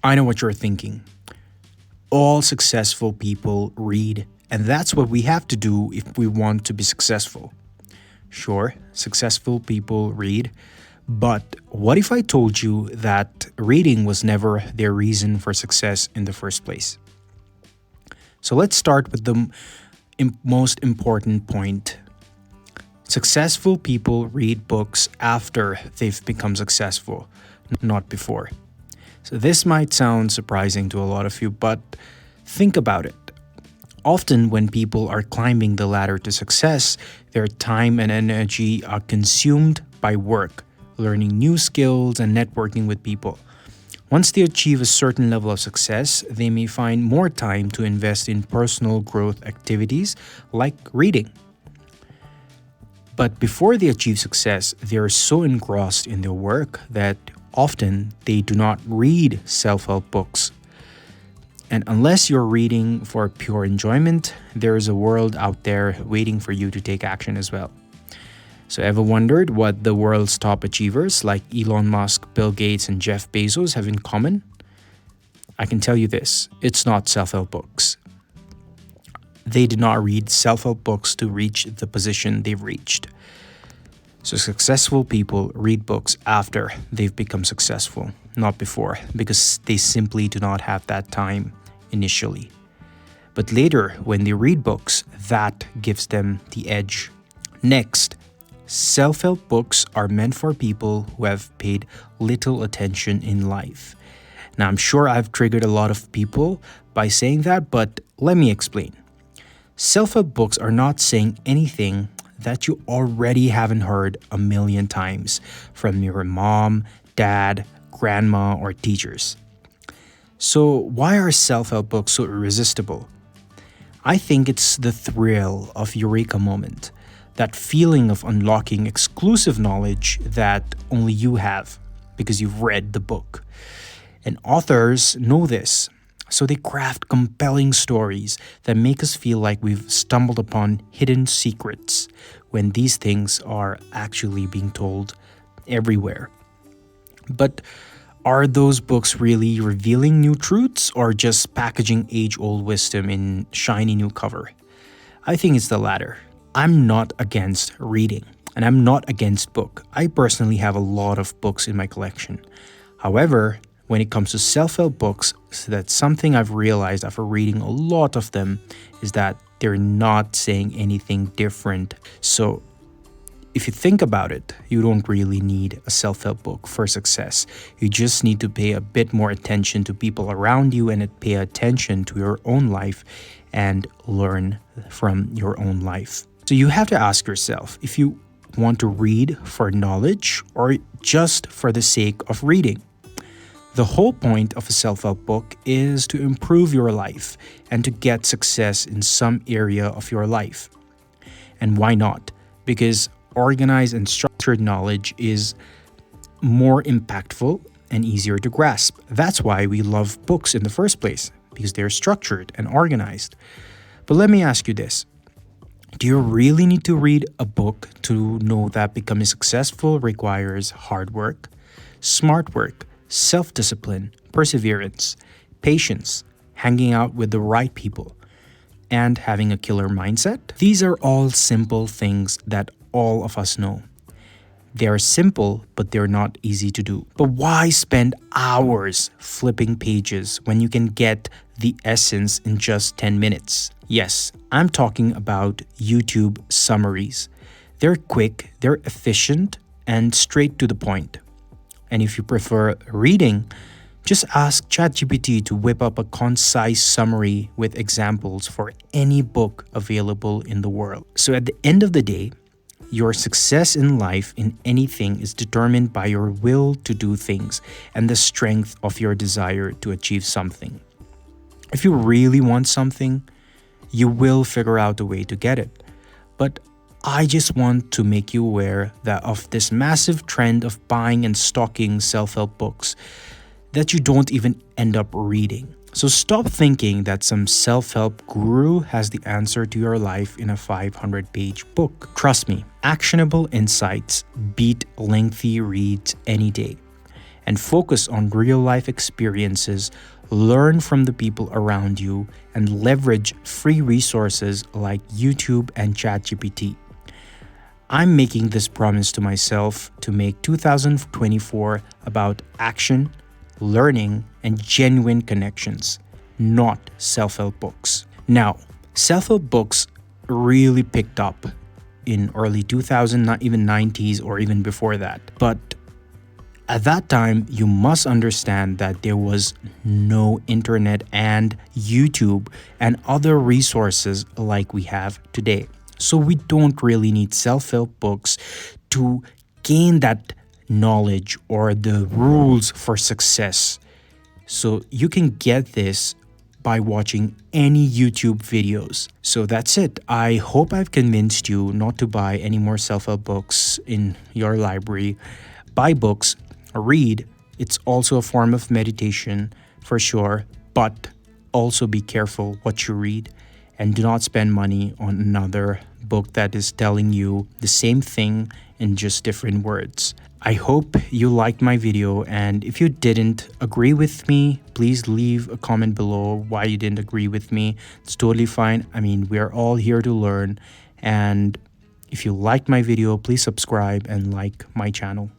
I know what you're thinking. All successful people read, and that's what we have to do if we want to be successful. Sure, successful people read, but what if I told you that reading was never their reason for success in the first place? So let's start with the most important point. Successful people read books after they've become successful, not before. So this might sound surprising to a lot of you, but think about it. Often, when people are climbing the ladder to success, their time and energy are consumed by work, learning new skills, and networking with people. Once they achieve a certain level of success, they may find more time to invest in personal growth activities like reading. But before they achieve success, they are so engrossed in their work that often they do not read self-help books. And unless you're reading for pure enjoyment, there is a world out there waiting for you to take action as well. So ever wondered what the world's top achievers like Elon Musk, Bill Gates, and Jeff Bezos have in common? I can tell you this, it's not self-help books. They did not read self-help books to reach the position they've reached. So successful people read books after they've become successful, not before, because they simply do not have that time initially. But later, when they read books, that gives them the edge. Next, self-help books are meant for people who have paid little attention in life. Now, I'm sure I've triggered a lot of people by saying that, but let me explain. Self-help books are not saying anything that you already haven't heard a million times from your mom, dad, grandma, or teachers. So why are self-help books so irresistible? I think it's the thrill of eureka moment, that feeling of unlocking exclusive knowledge that only you have because you've read the book. And authors know this, so they craft compelling stories that make us feel like we've stumbled upon hidden secrets when these things are actually being told everywhere. But are those books really revealing new truths or just packaging age-old wisdom in shiny new cover? I think it's the latter. I'm not against reading, and I'm not against book. I personally have a lot of books in my collection. However, when it comes to self-help books, so that's something I've realized after reading a lot of them, is that they're not saying anything different. So if you think about it, you don't really need a self-help book for success. You just need to pay a bit more attention to people around you and pay attention to your own life and learn from your own life. So you have to ask yourself if you want to read for knowledge or just for the sake of reading. The whole point of a self-help book is to improve your life and to get success in some area of your life. And why not? Because organized and structured knowledge is more impactful and easier to grasp. That's why we love books in the first place, because they're structured and organized. But let me ask you this. Do you really need to read a book to know that becoming successful requires hard work, smart work, self-discipline, perseverance, patience, hanging out with the right people, and having a killer mindset? These are all simple things that all of us know. They are simple, but they're not easy to do. But why spend hours flipping pages when you can get the essence in just 10 minutes? Yes, I'm talking about YouTube summaries. They're quick, they're efficient, and straight to the point. And if you prefer reading, just ask ChatGPT to whip up a concise summary with examples for any book available in the world. So at the end of the day, your success in life in anything is determined by your will to do things and the strength of your desire to achieve something. If you really want something, you will figure out a way to get it. But I just want to make you aware that of this massive trend of buying and stocking self-help books that you don't even end up reading. So stop thinking that some self-help guru has the answer to your life in a 500-page book. Trust me, actionable insights beat lengthy reads any day. and focus on real life experiences, learn from the people around you, and leverage free resources like YouTube and ChatGPT. I'm making this promise to myself to make 2024 about action, learning, and genuine connections, not self-help books. Now, self-help books really picked up in early 2000s, not even 90s or even before that. But at that time, you must understand that there was no internet and YouTube and other resources like we have today. So we don't really need self-help books to gain that knowledge or the rules for success. So you can get this by watching any YouTube videos. So that's it. I hope I've convinced you not to buy any more self-help books in your library. Buy books, read. It's also a form of meditation for sure, but also be careful what you read and do not spend money on another book that is telling you the same thing in just different words. I hope you liked my video, and if you didn't agree with me, please leave a comment below why you didn't agree with me. It's totally fine. I mean, we're all here to learn, and if you liked my video, please subscribe and like my channel.